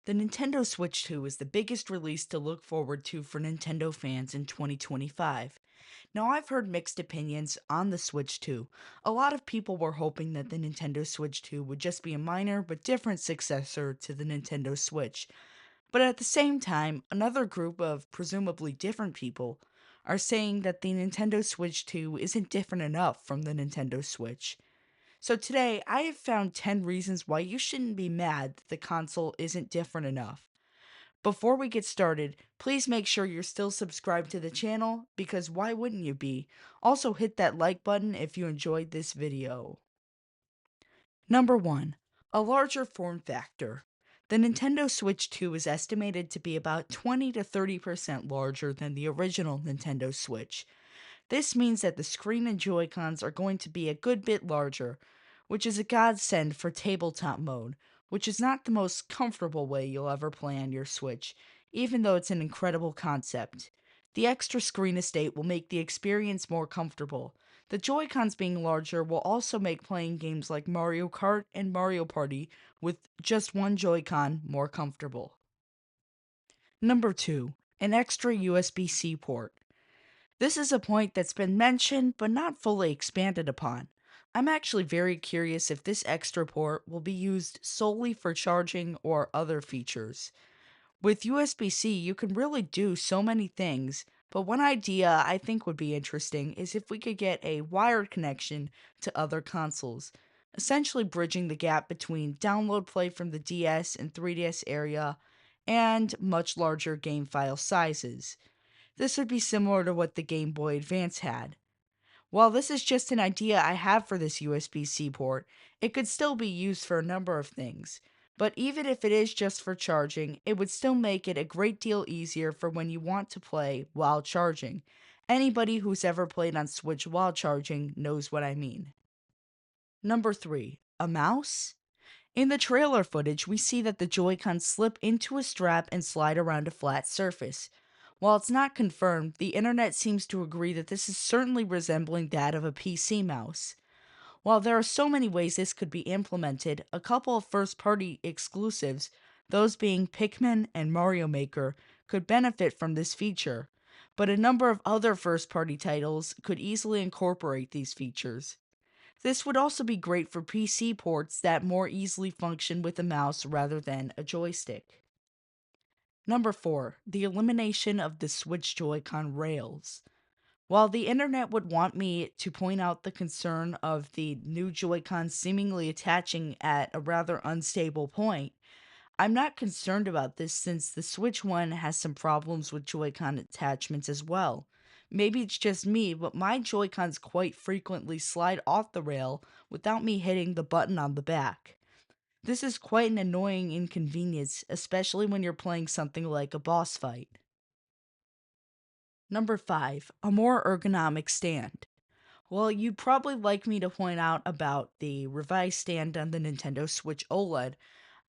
The Nintendo Switch 2 is the biggest release to look forward to for Nintendo fans in 2025. Now, I've heard mixed opinions on the Switch 2. A lot of people were hoping that the Nintendo Switch 2 would just be a minor but different successor to the Nintendo Switch. But at the same time, another group of presumably different people are saying that the Nintendo Switch 2 isn't different enough from the Nintendo Switch. So today, I have found 10 reasons why you shouldn't be mad that the console isn't different enough. Before we get started, please make sure you're still subscribed to the channel because why wouldn't you be? Also hit that like button if you enjoyed this video. Number 1. A larger form factor. The Nintendo Switch 2 is estimated to be about 20 to 30% larger than the original Nintendo Switch. This means that the screen and Joy-Cons are going to be a good bit larger, which is a godsend for tabletop mode, which is not the most comfortable way you'll ever play on your Switch, even though it's an incredible concept. The extra screen estate will make the experience more comfortable. The Joy-Cons being larger will also make playing games like Mario Kart and Mario Party with just one Joy-Con more comfortable. Number 2. An extra USB-C port. This is a point that's been mentioned but not fully expanded upon. I'm actually very curious if this extra port will be used solely for charging or other features. With USB C, you can really do so many things, but one idea I think would be interesting is if we could get a wired connection to other consoles, essentially bridging the gap between download play from the DS and 3DS area and much larger game file sizes. This would be similar to what the Game Boy Advance had. While this is just an idea I have for this USB C port, it could still be used for a number of things. But even if it is just for charging, it would still make it a great deal easier for when you want to play while charging. Anybody who's ever played on Switch while charging knows what I mean. Number 3. A mouse? In the trailer footage, we see that the Joy-Cons slip into a strap and slide around a flat surface. While it's not confirmed, the internet seems to agree that this is certainly resembling that of a PC mouse. While there are so many ways this could be implemented, a couple of first party exclusives, those being Pikmin and Mario Maker, could benefit from this feature. But a number of other first party titles could easily incorporate these features. This would also be great for PC ports that more easily function with a mouse rather than a joystick. Number 4. The elimination of the Switch Joy-Con rails. While the internet would want me to point out the concern of the new Joy-Con seemingly attaching at a rather unstable point, I'm not concerned about this since the Switch One has some problems with Joy-Con attachments as well. Maybe it's just me, but my Joy-Cons quite frequently slide off the rail without me hitting the button on the back. This is quite an annoying inconvenience, especially when you're playing something like a boss fight. Number 5. A more ergonomic stand. Well, you'd probably like me to point out about the revised stand on the Nintendo Switch OLED.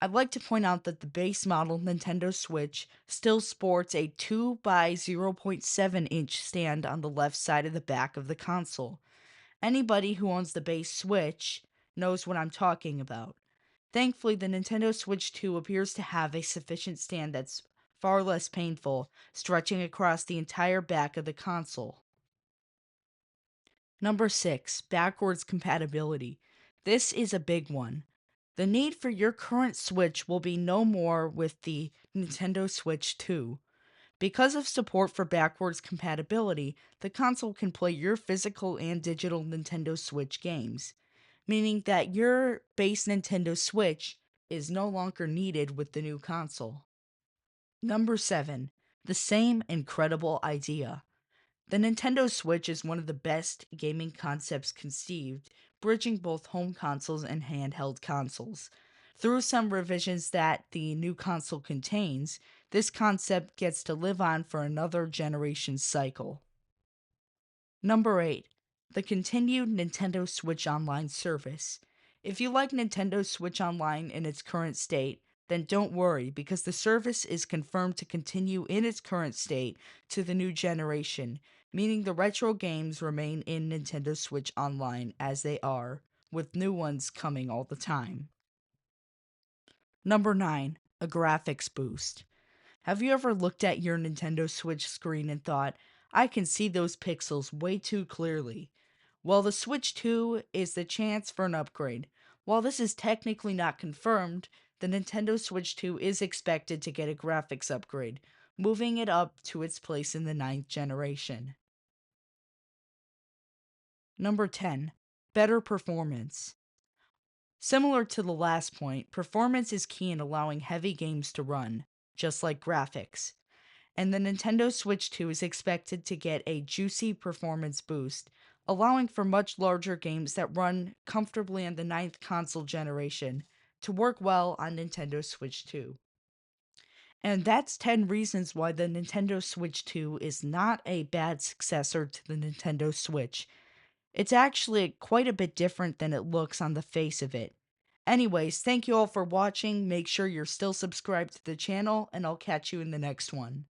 I'd like to point out that the base model Nintendo Switch still sports a 2 by 0.7-inch stand on the left side of the back of the console. Anybody who owns the base Switch knows what I'm talking about. Thankfully, the Nintendo Switch 2 appears to have a sufficient stand that's far less painful, stretching across the entire back of the console. Number 6. Backwards compatibility. This is a big one. The need for your current Switch will be no more with the Nintendo Switch 2. Because of support for backwards compatibility, the console can play your physical and digital Nintendo Switch games, meaning that your base Nintendo Switch is no longer needed with the new console. Number 7. The same incredible idea. The Nintendo Switch is one of the best gaming concepts conceived, bridging both home consoles and handheld consoles. Through some revisions that the new console contains, this concept gets to live on for another generation cycle. Number 8. The continued Nintendo Switch Online service. If you like Nintendo Switch Online in its current state, then don't worry because the service is confirmed to continue in its current state to the new generation, meaning the retro games remain in Nintendo Switch Online as they are, with new ones coming all the time. Number 9. A graphics boost. Have you ever looked at your Nintendo Switch screen and thought, I can see those pixels way too clearly? Well, the Switch 2 is the chance for an upgrade. While this is technically not confirmed, the Nintendo Switch 2 is expected to get a graphics upgrade, moving it up to its place in the ninth generation. Number 10. Better performance. Similar to the last point, performance is key in allowing heavy games to run, just like graphics. And the Nintendo Switch 2 is expected to get a juicy performance boost, allowing for much larger games that run comfortably on the ninth console generation to work well on Nintendo Switch 2. And that's 10 reasons why the Nintendo Switch 2 is not a bad successor to the Nintendo Switch. It's actually quite a bit different than it looks on the face of it. Anyways, thank you all for watching. Make sure you're still subscribed to the channel, and I'll catch you in the next one.